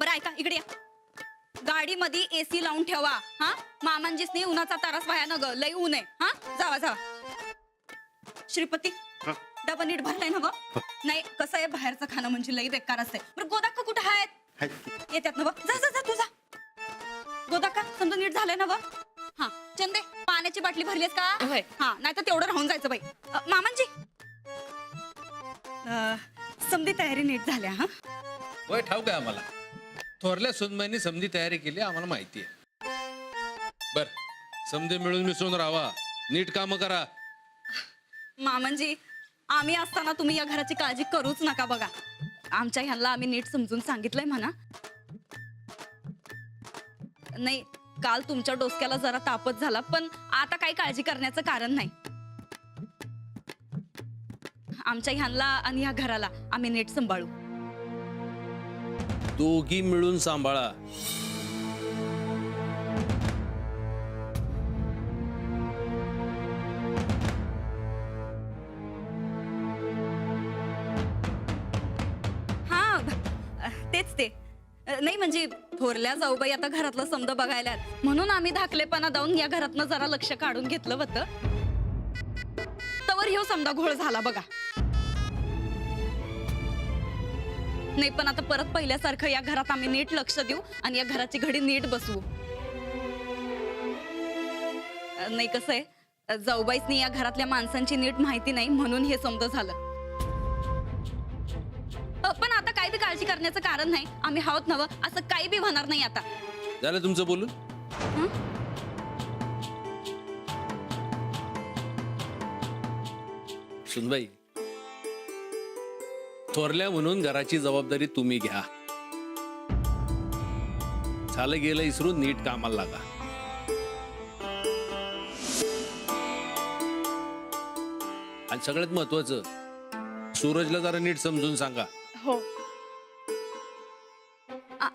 बरं ऐका इकडे या. गाडीमध्ये एसी लावून ठेवा. हा मामांजीसनी उन्हाचा तारास व्हाया न ग, लई ऊन आहे. हा जावा जावा. श्रीपती डबा नीट भरलाय ना ग? नाही कसं आहे बाहेरचं खाणं म्हणजे लई बेकार असते. बरं गोदाक्का कुठं आहेत? येतात ना ग? जा जा जा तू जा. गोदाक्का समजा नीट झालंय ना ग? हा चंदे पाण्याची बाटली भरलीस का? हा नाही तर तेवढं राहून जायचं बाई. मामांजी समधी तयारी नीट झाल्या. हा वय ठाऊक आहे आम्हाला. थोरल्या सुनबाईंनी समधी तयारी केली आम्हाला माहिती आहे. बर समधी मिळून मिसळून राहा, नीट काम करा. मामांजी आम्ही असताना तुम्ही या घराची काळजी करूच नका बघा. आमच्या ह्यांना आम्ही नीट समजून सांगितलंय म्हणा. नाही काल तुमच्या डोसक्याला जरा तापच झाला पण आता काही काळजी करण्याचं कारण नाही. आमच्या ह्यांना आणि ह्या घराला आम्ही नीट सांभाळू. दोघी मिळून सांभाळा. हा तेच ते. नाही म्हणजे थोरल्या जाऊबाई आता घरातलं समद बघायला म्हणून आम्ही धाकलेपणा जाऊन या घरातनं जरा लक्ष काढून घेतलं होतं. तवर ह्यो समदा घोळ झाला बघा. नाही पण आता परत पहिल्यासारखं या घरात आम्ही नीट लक्ष देऊ आणि या घराची घडी नीट बसवू. नाही कसं आहे जाऊबाईसनी या घरातल्या माणसांची नीट माहिती नाही म्हणून हे समज झालं. पण आता काही बी काळजी करण्याचं कारण नाही. आम्ही हावत नवं असं काही बी होणार नाही आता. झालं तुमचं बोलून? सुनबाई थोरल्या म्हणून घराची जबाबदारी तुम्ही घ्या. झालं गेलं इसरून नीट कामाला लागा. आणि सगळ्यात महत्वाचं सूरजला जरा नीट समजून सांगा. हो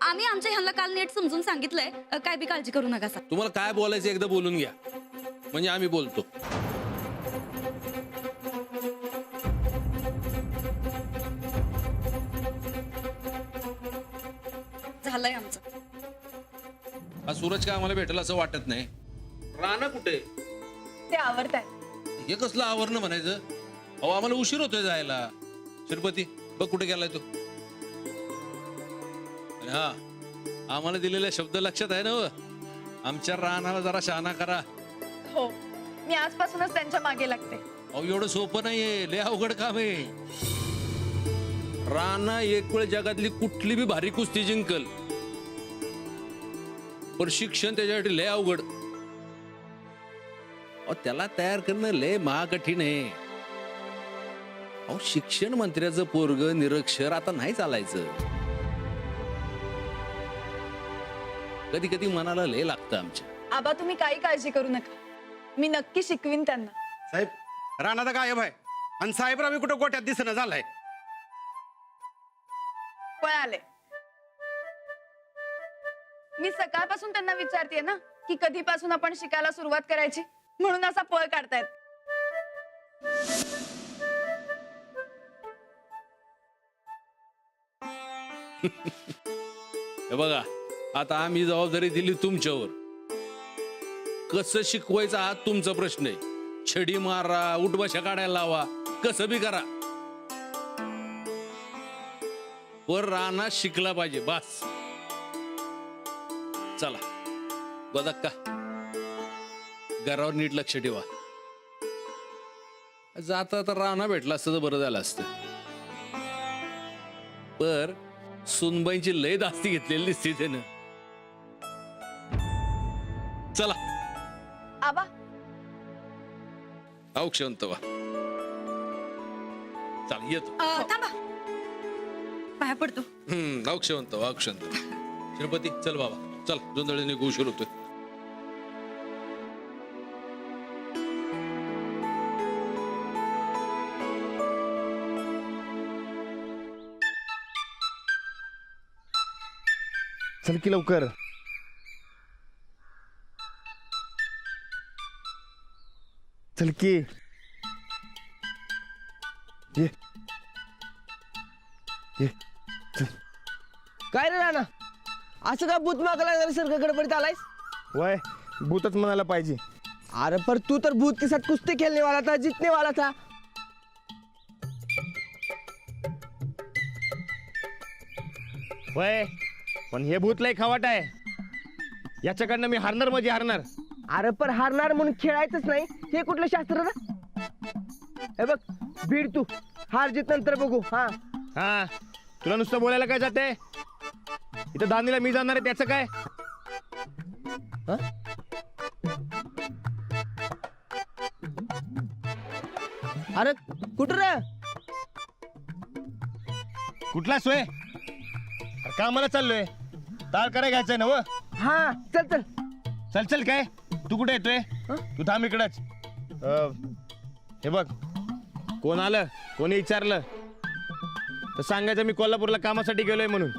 आम्ही आमच्या ह्यांना काल नीट समजून सांगितलंय. काय बी काळजी करू नका. तुम्हाला काय बोलायचं एकदा बोलून घ्या म्हणजे आम्ही बोलतो. झालंय आमचं. हा सूरज काय आम्हाला भेटेल असं वाटत नाही. राणा कुठे? ते आवडत आहे. हे कसलं आवरणं म्हणायचं? अहो आम्हाला उशीर होतोय जायला. श्रीपती बघ कुठे गेलाय तो. आणि हा आम्हाला दिलेला शब्द लक्षात आहे ना? आमच्या रानाला जरा शहाणा करा. हो मी आजपासूनच त्यांच्या मागे लागते. अहो एवढं सोपं नाहीये, लय अवघड काम आहे. राणा एक वेळ जगातली कुठली बी भारी कुस्ती जिंकल पण शिक्षण त्याच्यासाठी लय अवघड. अहो त्याला तयार करणं लय महाकठीण आहे. अहो शिक्षण मंत्र्याचं पोरग निरक्षर आता नाही चालायचं. कधी कधी मनाला लय लागतं आमच्या. आबा तुम्ही काही काळजी करू नका. मी नक्की शिकवीन त्यांना. साहेब राणादा गायब आहे आणि साहेबराव मी कुठं गोट्यात दिसणं झालाय. पळाले. मी सकाळपासून त्यांना विचारतेय ना की कधीपासून आपण शिकायला सुरुवात करायची म्हणून असा पळ काढतायत. हे बघा आता आम्ही जबाबदारी दिली तुमच्यावर. कसं शिकवायचं हा तुमचा प्रश्न आहे. छडी मारा, उठबशा काढायला लावा, कसं बी करा वर राणा शिकला पाहिजे बस. चला गोदाक्का घरावर नीट लक्ष ठेवा. जाता तर राणा भेटला असतं तर बरं झालं असतं. पर सुनबाईंची लय दास्ती घेतलेली दिसते त्यानं. चला आबा औक्षंत वा. चल येतो. थांबा पाया पडतो. औक्षवंत वा औक्षंत. श्रीपती चल बाबा चल जोंधळीने उशीर होतोय. चल की लवकर. चल की ये ये चल. काय रे राणा असं का भूत मागायला सारखं गडबडीत आलायस? वय भूतच म्हणायला पाहिजे. अरे पर तू तर भूत के साथ कुश्ती खेलने वाला था, जीतने वाला था. वय पण हे भूत लय खवाट आहे. याच्याकडनं मी हारणार म्हणजे हारणार. अरे पर हारणार म्हणून खेळायचंच नाही, हे कुठलं शास्त्र रे? हे बघ भीड तू, हार जीत नंतर बघू. हा हा तुला नुसतं बोलायला काय जाते? इथं दानीला मी जाणार आहे त्याचं काय? अरे कुठं रे? कुठला सोय? कामाला चाललोय. ताळ कराय घ्यायचंय ना व. हा चल चल. चल चल काय तू कुठे येतोय? तू थांब इकडच. हे बघ कोण आलं कोणी विचारलं तर सांगायचं मी कोल्हापूरला कामासाठी गेलोय म्हणून.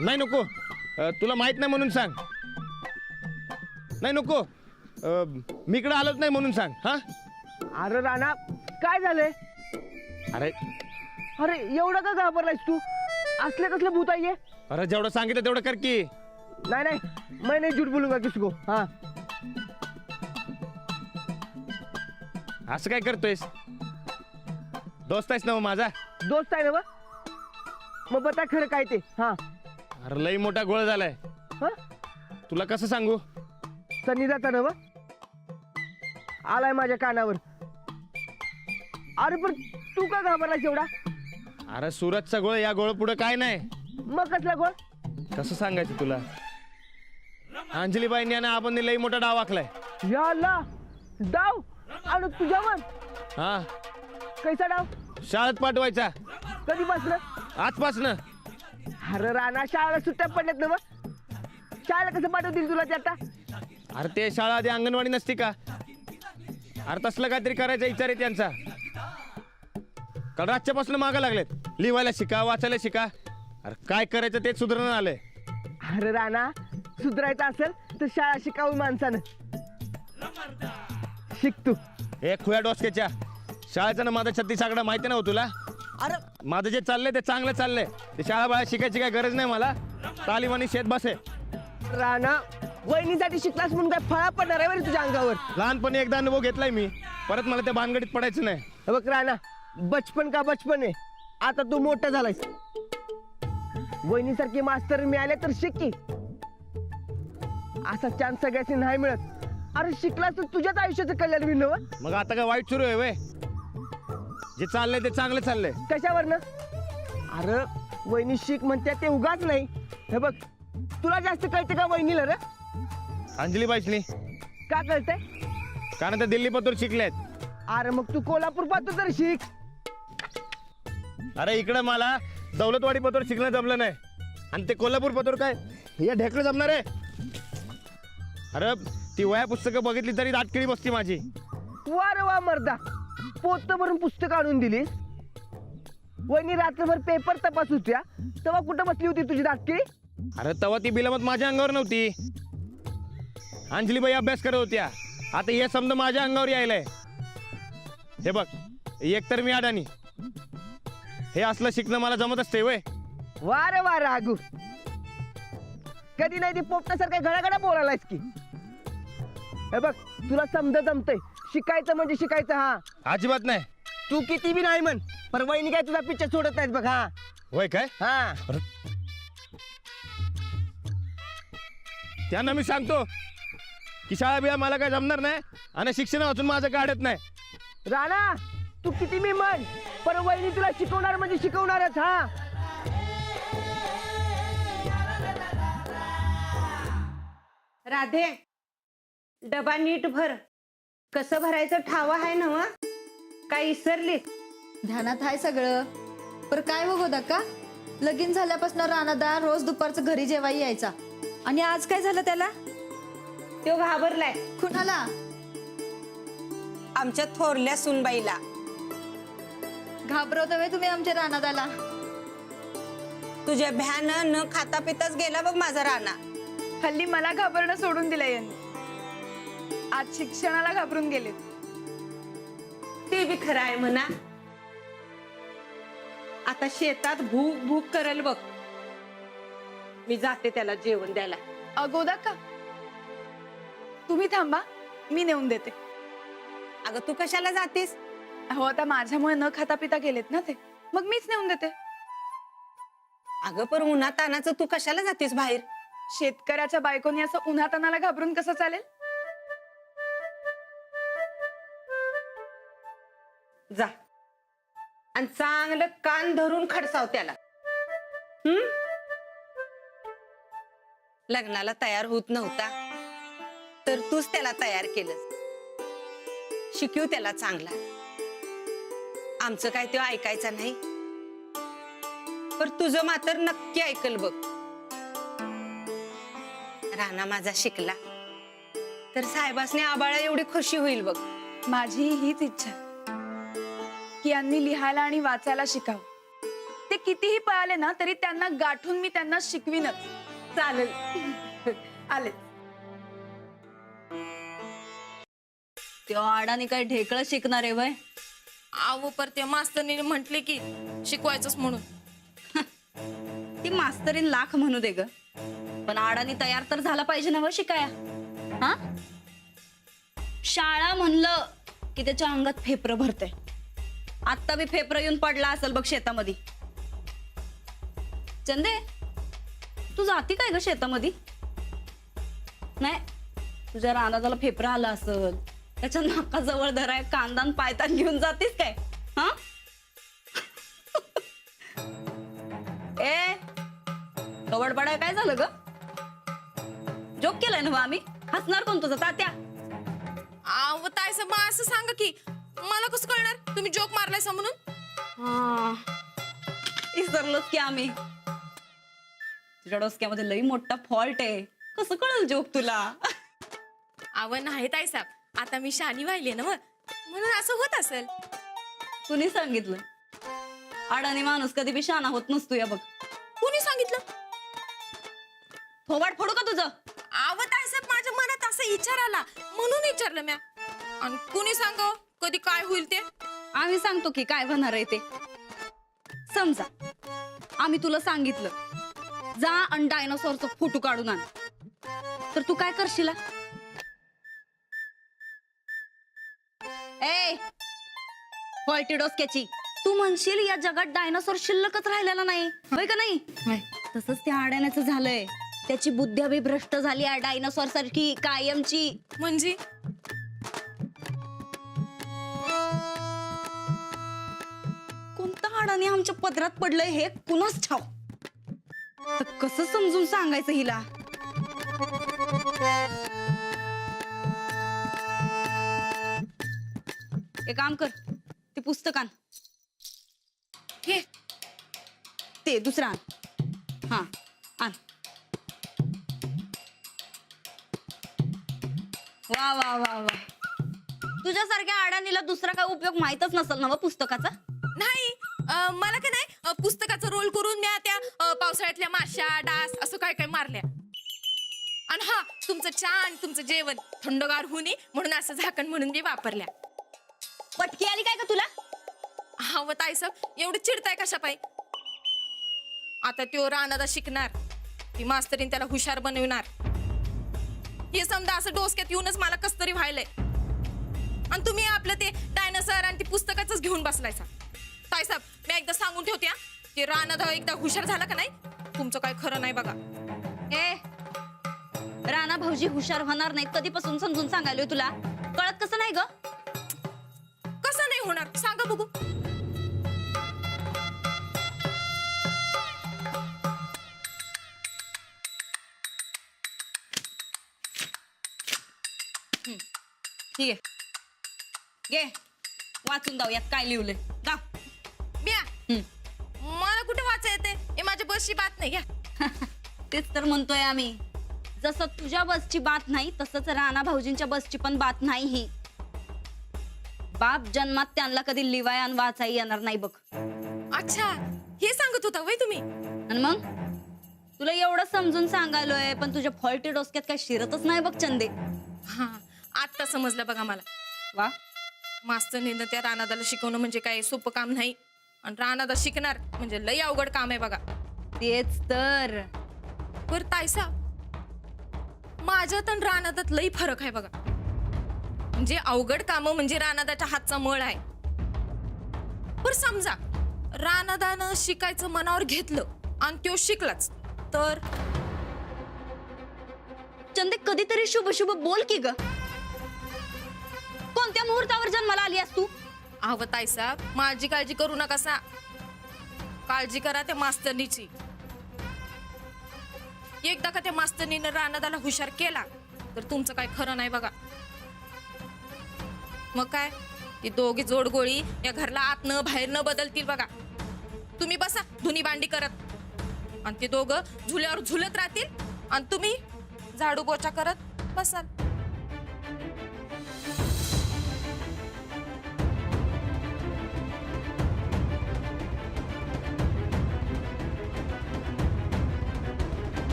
नाही नको. तुला माहित नाही म्हणून सांग. नाही नको. मी इकडे आलोच नाही म्हणून सांग. हा अरे राणा काय झालंय? अरे अरे एवढं का घाबरलायस तू? असले कसले भूत आहे? अरे जेवढं सांगितलं तेवढं कर की. नहीं नहीं मैं नहीं झूठ बोलूंगा किसको. हाँ असं काय करतोयस? दोस्त आहेस ना मग माझा? दोस्त आहे ना मग बता खरं काय ते. हाँ अरे लई मोठा गोळ झालाय. हाँ तुला कसं सांगू? सनी जाता ना आलाय माझ्या कानावर. अरे पण तू का घाबरलायस एवढा? अरे सुरतचा गोळ या गोळ पुढे काय नाही. मग कसला गोळ? कसं सांगायचं तुला? अंजलीबाईंनी आणि आपण लई मोठा डाव आखलाय. या अल्लाह डाव आणि तुझ्यावर हा कैसा डाव? शाळेत पाठवायचा कधीपासून? आजपासनं. अरे राणा शाळेला सुट्ट्या पडल्यात ना शाळेला कसं पाठवतील तुला ते आता? अरे ते शाळा आधी अंगणवाडी नसती का? अरे तसलं काहीतरी करायचा विचार आहे त्यांचा. काल रातच्यापासून मागं लागलेत. लिहायला शिका वाचायला शिका. अरे काय करायचं तेच सुधारणं आलंय. अरे राणा सुधारायचं असेल तर शाळा शिकावी माणसानं. शिक तू. हे खुया डोसक्याच्या शाळेचं ना माझा छत्तीस आकडा माहिती ना हो तुला? अरे माझं जे चाललंय ते चांगलं चाललंय. ते शाळा बाळा शिकायची काय गरज नाही मला. तालीम आणि शेत बसे. राणा वहिनीसाठी शिकलास म्हणून काय फळा पडणार आहे बरं तुझ्या अंगावर? लहानपणी एकदा अनुभव घेतलाय मी. परत मला त्या भानगडीत पडायचं नाही. हे बघ राणा बचपन का बचपन आहे. आता तू मोठा झालायस. वहिनीसारखी मास्तर मिळाले तर शिक की. असा चान्स सगळ्याशी नाही मिळत. अरे शिकलास तर तुझ्याच आयुष्याचं कल्याण होईल ना. मग आता काय वाईट सुरू आहे वय? जे चाललंय ते चांगलं चाललंय. कशावरनं? अरे वहिनी शिक म्हणते ते उगाच नाही. हे बघ तुला जास्त कळते का वहिनीला रे? अंजली बाईसनी का कळतंय? कारण ते दिल्ली पतोर शिकलेत. अरे मग तू कोल्हापूर पाहतो तर शिक. अरे इकडं मला दौलतवाडी पतोर शिकणं जमलं नाही. आणि ते कोल्हापूर पतोर काय हे ढेकळं जमणार आहे? अरे ती वया पुस्तकं बघितली तरी दाटकिळी बसती माझी. वा रे वा मर्दा, पोत भरून पुस्तक आणून दिलीस. वहिनी रात्रभर पेपर तपास होत्या तेव्हा कुठं बसली होती तुझी दाटकी? अरे तेव्हा ती बिलमत माझ्या अंगावर नव्हती. अंजलीबाई अभ्यास करत होत्या. आता हे समजा माझ्या अंगावर यायलंय. हे बघ एक तर मी अडाणी. हे असलं शिकणं मला जमत असते वय. वा रे वा रागू, कधी नाही ती पोपटासारखा घडाघडा बोलायलायस की. हे बघ तुला समजा जमतंय. शिकायचं म्हणजे शिकायचं. हा अजिबात नाही. तू किती बी नाही म्हण पण वहिनी काय तुझा पिक्चर सोडत नाहीत बघ. हा होय काय? हा त्यांना मी सांगतो की शाळा बिळा मला काय जमणार नाही आणि शिक्षण वाचून माझं काढत नाही. राणा तू किती बी म्हण पण वहिनी तुला शिकवणार म्हणजे शिकवणारच. हा राधे डबा नीट भर. कसं भरायचं ठावा आहे ना व? काय इसरली? ध्यानात आहे सगळं. पर काय हो का लगीन झाल्यापासून राणादा रोज दुपारचं घरी जेवाय यायचा आणि आज काय झालं त्याला? तो घाबरलाय. कुणाला? आमच्या थोरल्या सुनबाईला. घाबरवता वे तुम्ही आमच्या राणादाला? तुझ्या भ्यानं न खाता पिताच गेला बघ माझा राणा. हल्ली मला घाबरणं सोडून दिलं यांनी. आज शिक्षणाला घाबरून गेलेत. ते बी खरं आहे म्हणा. आता शेतात भूक भूक करेल बघ. मी जाते त्याला जेवण द्यायला. अगोदा का तुम्ही थांबा, मी नेऊन देते. अगं तू कशाला जातेस? हो आता माझ्यामुळे न खाता पिता गेलेत ना ते, मग मीच नेऊन देते. अगं पण उन्हात तानाचं तू कशाला जातेस बाहेर? शेतकऱ्याच्या बायकोनी असं उन्हातानाला घाबरून कसं चालेल? जा आणि चांगलं कान धरून खडसाव त्याला. लग्नाला तयार होत नव्हता तर तूच त्याला तयार केलंस. शिकव त्याला चांगला. आमचं काय ते ऐकायचा नाही, पण तुझं मात्र नक्की ऐकल बघ. राणा माझा शिकला तर साहेबासने आबाळा एवढी खुशी होईल बघ. माझी हीच इच्छा आहे की यांनी लिहायला आणि वाचायला शिकावं. ते कितीही पळाले ना तरी त्यांना गाठून मी त्यांना शिकवीनच. चालेल. आले. त्यो अडाणी काय ढेकळं शिकणार आहे वय? आव पर त्या मास्तरने म्हटले की शिकवायचंच म्हणून. ती मास्तरीन लाख म्हणू दे ग, पण अडाणी तयार तर झाला पाहिजे ना व शिकाया. हा, शाळा म्हणलं की त्याच्या अंगात फेपर भरते. आता बी फेपर येऊन पडला असेल बघ शेतामध्ये. चंदे, तू जाती काय ग शेतामध्ये? नाही, तुझ्या रानादाला फेफरा आला असल, त्याच्या नाकाजवळ धराय कांदा पायतान घेऊन जातीस काय? हा ए कवड पडाय काय झालं ग? जोक केलाय ना आम्ही? हसणार कोण तुझा तात्या? आव ताई सब असं सांगा की मला कसं कळणार तुम्ही जोक मारलायसा म्हणून? हा, विसरलोच की आम्ही. तुझ्या डोसक्यामध्ये लई मोठा फॉल्ट आहे, कसं कळल जोक तुला? आव नाही ताई साहेब, आता मी शानी व्हायले ना म्हणून असं होत असेल. कुणी सांगितलं? अडाणी माणूस कधी बी शाना होत नसतो या बघ. कुणी सांगितलं? थोबाड फोडू का तुझं? आव ताई साहेब, माझ्या मनात असा विचार आला म्हणून विचारलं म्या. आणि कुणी सांगाव कधी काय होईल ते? आम्ही सांगतो की काय होणार आहे ते. समजा आम्ही तुला सांगितलं जा आणि डायनोसॉरचा फोटो काढून आण, तर तू काय करशील? ए फॉल्टी डोसक्याची, तू म्हणशील या जगात डायनोसॉर शिल्लकच राहिलेला नाही, होय का नाही? तसंच त्या अडाण्याचं झालंय. त्याची बुद्धी बी भ्रष्ट झाली आहे डायनोसॉर सारखी कायमची. म्हणजे कोणता अडाणी आमच्या पदरात पडलंय हे कुणाच ठाव. तर कसं समजून सांगायचं हिला? एक काम कर, ते पुस्तक आण. हे ते दुसरं आण. हा आण. वा वा वा वा, तुझ्यासारख्या अडाणीला दुसरा काय उपयोग माहितच नसेल ना व पुस्तकाचा? नाही, मला का नाही पुस्तकाचा रोल करून म्या त्या पावसाळ्यातल्या माश्या डास असं काय काय मारल्या. आणि हा तुमचं छान तुमचं जेवण थंडगार होणे म्हणून असं झाकण म्हणून मी वापरल्या. पटकी आली काय का तुला? हा व ताई साहेब, एवढं चिडताय कशा पायी? आता त्यो रानादा शिकणार, ती मास्तरीन त्याला हुशार बनवणार, हे समजा असं डोसक्यात येऊनच मला कस तरी व्हायलंय. आणि तुम्ही आपलं ते डायनोसॉर आणि ती पुस्तकाच घेऊन बसलायचा. ताई साहेब, मी एकदा सांगून ठेवते, ते रानादा एकदा हुशार झाला का नाही तुमचं काय खरं नाही बघा. ए राणा भाऊजी हुशार होणार नाही कधीपासून समजून सांगायलोय तुला, कळत कसं नाही ग? कसं नाही होणार सांगा बघू. ठीक आहे, घे वाचून दाव, यात काय लिहिलंय दाव. बिया मला कुठे वाचा येते? हे माझ्या बसची बात नाही घ्या. तेच तर म्हणतोय आम्ही, जसं तुझ्या बसची बात नाही तसंच राणा भाऊजींच्या बसची पण बात नाही ही. बाप जन्मात त्यांना कधी लिवाय आणि वाचाई येणार नाही बघ. अच्छा, हे सांगत होता वय तुम्ही? आणि मग तुला एवढं समजून सांगायलोय, पण तुझ्या फॉल्टी डोसक्यात काय शिरतच नाही बघ चंदे. हा, आता समजलं बघा मला. वा, मास्तरने त्या रानादाला शिकवणं म्हणजे काय सोपं काम नाही, आणि रानादा शिकणार म्हणजे लई अवघड काम आहे बघा. तेच तर बर तायसा माझ्यात आणि रानादात लई फरक आहे बघा. म्हणजे अवघड काम म्हणजे रानादाच्या हातचा मळ आहे. बर समजा रानादानं शिकायचं मनावर घेतलं आणि तो शिकलाच तर चंदे कधीतरी शुभ शुभ बोल की ग. कोणत्या मुहूर्तावर जन्माला आली तू? अहो ताईसाहेब माझी काळजी करू नका सा. काळजी करा त्या मास्तरनीची. एकदा का त्या मास्तरनीनं रानादाला हुशार केला तर तुमचं काय खरं नाही बघा. मग काय ती दोघी जोडगोळी या घरला आतनं बाहेरनं बदलतील बघा. तुम्ही बसा धुनी भांडी करत आणि ते दोघं झुल्यावर झुलत राहतील आणि तुम्ही झाडू पोछा करत बसाल.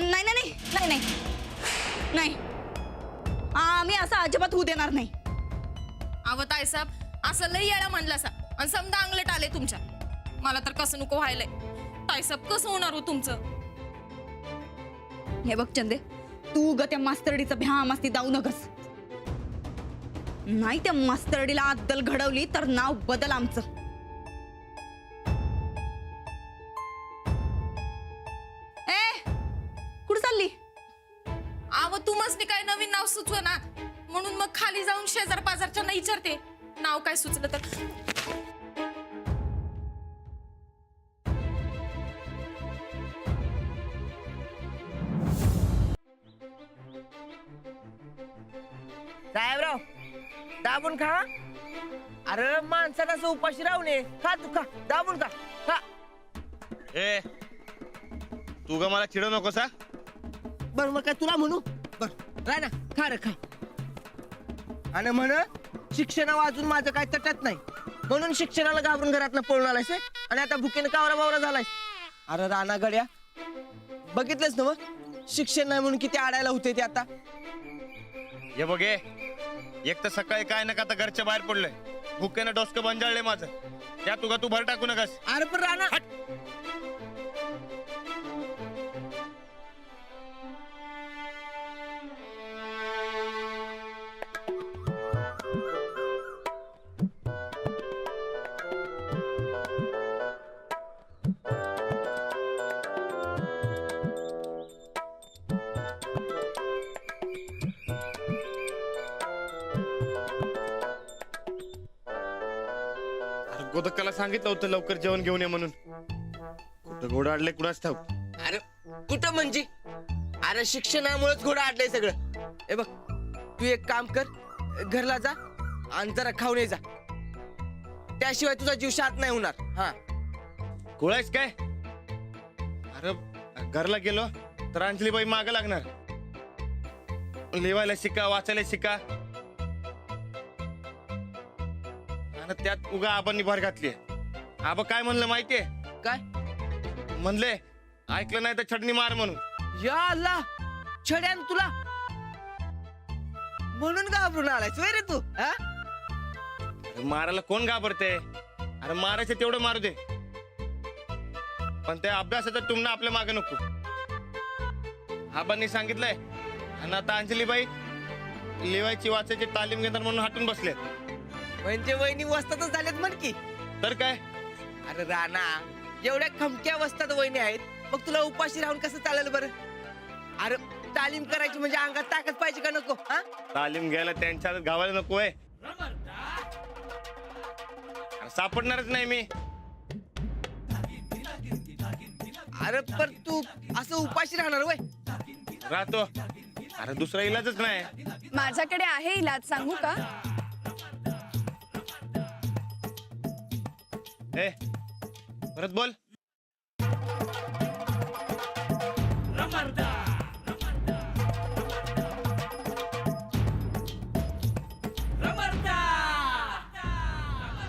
नाही नाही नाही नाही नाही आम्ही असं अजिबात होऊ देणार नाही. अहो ताईसाहेब असं लई येळा म्हणलं असा आणि समजा अंगलट आले तुमच्या. मला तर कसं नको व्हायलंय. ताईसाहेब कसं होणार हो तुमचं? हे बघ चंदे तू ग त्या मास्तरडीचं भ्या मस्ती दाऊ नकस. नाही त्या मास्तरडीला अद्दल घडवली तर नाव बदल आमचं. ए कुठं चालली? अहो तुम्हाला काय नवीन नाव सुचव ना म्हणून मग खाली जाऊन शेजार पाजारच्या नाही विचारते नाव काय सुचलं तर. साहेबराव दाबून खा. अरे माणसाला असं उपाशी राहू नये. खा तू खा दाबून खा. ए तू ग मला चिडव नकोस हा. बर मग काय तुला म्हणू. बर राय ना खा रे खा. आणि म्हण शिक्षणा वाजून माझं काय तटत नाही म्हणून शिक्षणाला घाबरून घरातनं पळून आलायस व्हय? आणि आता भुकेनं कावरा बावरा झालाय. अरे राणा गड्या बघितलंच ना मग शिक्षण नाही म्हणून किती आडायला होते ते आता. हे बघे एक तर सकाळी काय नका आता घरच्या बाहेर पडलंय. भुकेनं डोसकं बंजाळलंय माझं. त्या तुगा तू भर टाकू नकास. अरे पण राणा गोदकाला सांगितलं होतं लवकर जेवण घेऊन ये म्हणून. कुठं घोडं अडले कुणाच ठाऊक. अरे कुठं म्हणजे अरे शिक्षणामुळेच घोडं आडलंय सगळं. हे बघ तू एक काम कर घरला जा आणि जरा खाऊन ये जा. त्याशिवाय तुझा जीव शांत नाही होणार. हा गोळायस काय? अरे घरला गेलो तर अंजलीबाई मागं लागणार. लिवायला शिका वाचायला शिका आणि त्यात उगा आबांनी भर घातली. आबा काय म्हणलं माहितीये? काय म्हणले ऐकलं नाही तर छडणी मार म्हणून. या अल्ला छड्यान तुला म्हणून घाबरून आलायस वे रे तू. हा अरे मारायला कोण घाबरते? अरे मारायचे तेवढं मारू दे पण त्या अभ्यासाचं टुमणं आपल्या मागे नको. आबांनी सांगितलंय आणि आता अंजलीबाई लिवायची वाचायची तालीम घेणार म्हणून हटून बसले. म्हणजे वहिनी वस्तातच झालेत म्हण की. तर काय अरे राणा एवढ्या खमक्या वस्तात वहिनी आहेत मग तुला उपाशी राहून कसं चालेल बरं. अरे तालीम करायची म्हणजे अंगात ताकद पाहिजे का नको. हा तालीम घ्यायला त्यांच्या गावाला नको आहे. सापडणारच नाही मी. अरे पण तू असं उपाशी राहणार वय. राहतो. अरे दुसरा इलाजच नाही. माझ्याकडे आहे इलाज सांगू का? ए परत बोल.